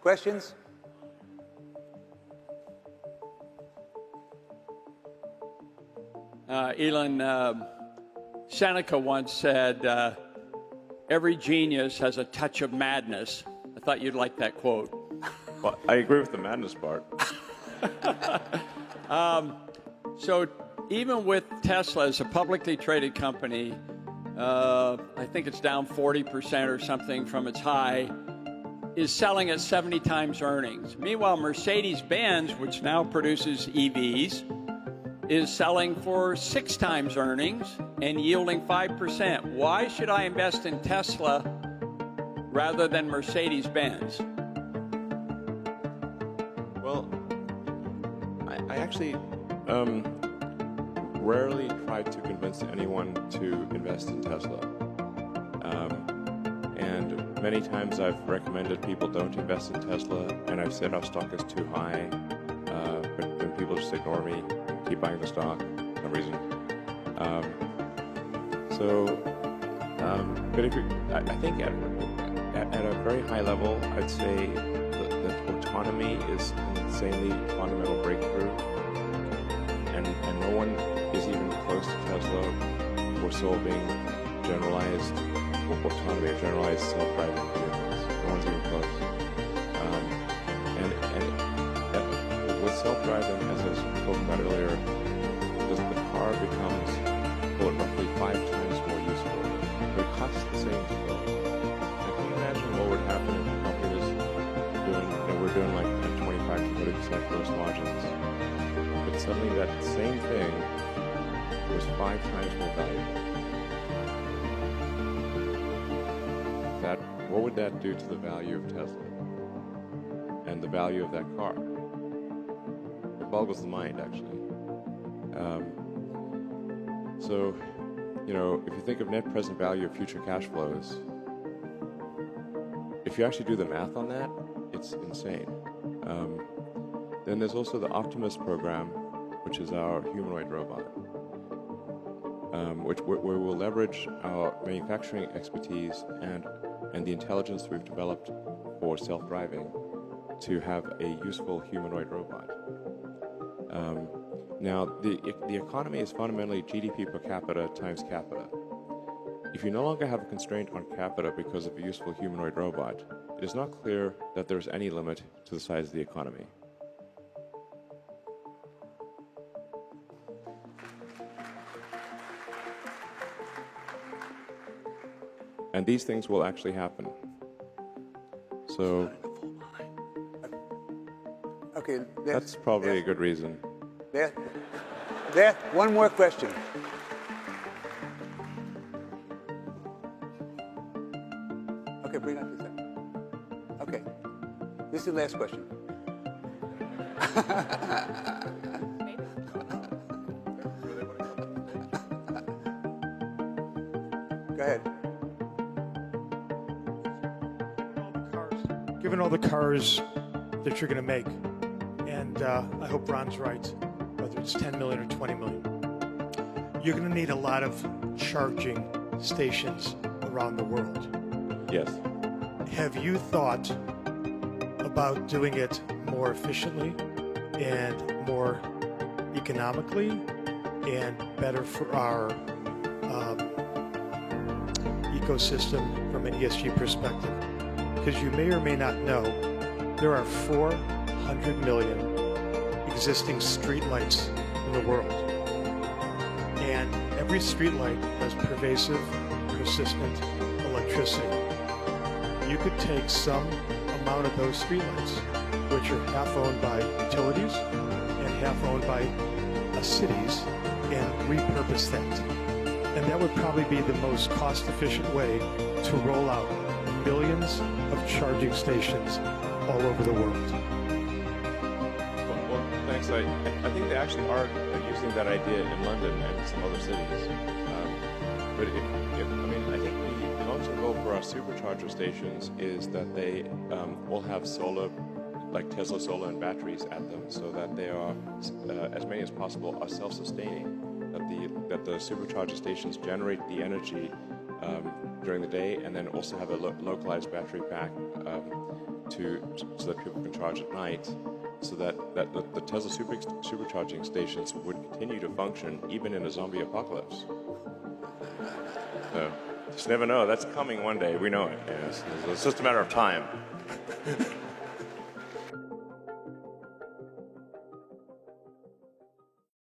Questions? Elon, Seneca once said, every genius has a touch of madness. I thought you'd like that quote. Well, I agree with the madness part. So even with Tesla as a publicly traded company, I think it's down 40% or something from its high, is selling at 70 times earnings. Meanwhile, Mercedes-Benz, which now produces EVs, is selling for 6 times earnings and yielding 5%. Why should I invest in Tesla rather than Mercedes-Benz? Well, I actually rarely try to convince anyone to invest in Tesla. And many times I've recommended people don't invest in Tesla, and I've said our stock is too high, but then people just ignore me, keep buying the stock for no reason. But if I think at a very high level, I'd say that autonomy is an insanely fundamental breakthrough, and no one is even close to Tesla for solving generalized autonomy or generalized self-driving vehicles. No one's even close. And with self-driving, as I was talking about earlier, the car becomes roughly 5 times more useful. But it costs the same to build. Now, can you imagine what would happen if the company was doing, we're doing like 25 to 30% gross margins, but suddenly that same thing was 5 times more valuable? What would that do to the value of Tesla and the value of that car? It boggles the mind, actually. So, if you think of net present value of future cash flows, if you actually do the math on that, it's insane. Then there's also the Optimus program, which is our humanoid robot, where we'll leverage our manufacturing expertise and the intelligence we've developed for self-driving to have a useful humanoid robot. Now, the economy is fundamentally GDP per capita times capita. If you no longer have a constraint on capita because of a useful humanoid robot, it is not clear that there's any limit to the size of the economy. And these things will actually happen. So Okay, that's probably a good reason. There, one more question. Okay, bring on to that. Okay, this is the last question. Go ahead. Given all the cars that you're going to make, and I hope Ron's right, whether it's 10 million or 20 million, you're going to need a lot of charging stations around the world. Yes. Have you thought about doing it more efficiently and more economically and better for our ecosystem from an ESG perspective? Because you may or may not know, there are 400 million existing streetlights in the world. And every streetlight has pervasive, persistent electricity. You could take some amount of those streetlights, which are half owned by utilities and half owned by cities, and repurpose that. And that would probably be the most cost-efficient way to roll out millions of charging stations all over the world. Well, thanks. I think they actually are using that idea in London and some other cities. But I think the long-term goal for our supercharger stations is that they all have solar, like Tesla solar and batteries at them, so that they are, as many as possible, are self-sustaining. That the supercharger stations generate the energy during the day, and then also have a localized battery pack so that people can charge at night, so that the Tesla supercharging stations would continue to function even in a zombie apocalypse. So, just never know. That's coming one day. We know it. Yes. It's just a matter of time.